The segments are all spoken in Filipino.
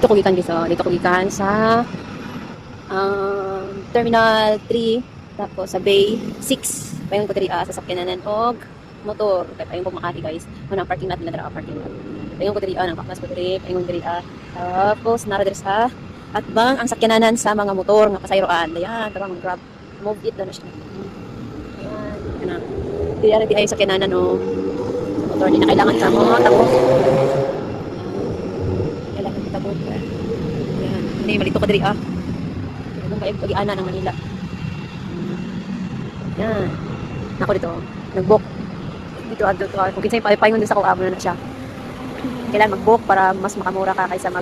Dito ko gikan guys, dito ko gikan sa Terminal 3, tapos sa Bay 6. Payon ko diri sa sakyanan og motor. Kay payon ko Makati guys. Muna parking lot nila dira parking lot. Payon ko diri nang paklas ko diri, payon diri tapos nara diri sa atbang ang sakyananan sa mga motor nga pasayroan. Dayan, tara mag grab. Move it na siya. Ayan, kana. Diri ay sakyananan o motor di na kailangan sa mo tapos. Kailangan tabog. Ayan, hindi malito ko diri kung pag-ana ng Manila. Yan. Ako dito, nag-book. Dito, kung kinsay papayon din sa amo na siya. Kailangan mag-book para mas makamura ka kaysa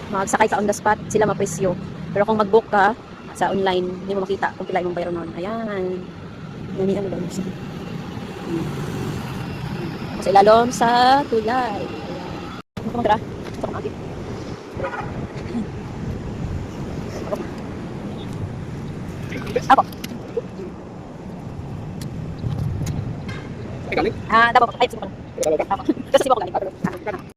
magsakay ka on the spot, sila mapresyo. Pero kung mag-book ka sa online, hindi mo makita kung pila imong bayro noon. Ayan. Nanian mo daw siya. Sa ilalom sa tulay. Ayan. Ano ka mag-dra? Ito kong agit. Ako. Ay, galing? Dapat ay, sige ko lang. Ako. Kasi si ko galing.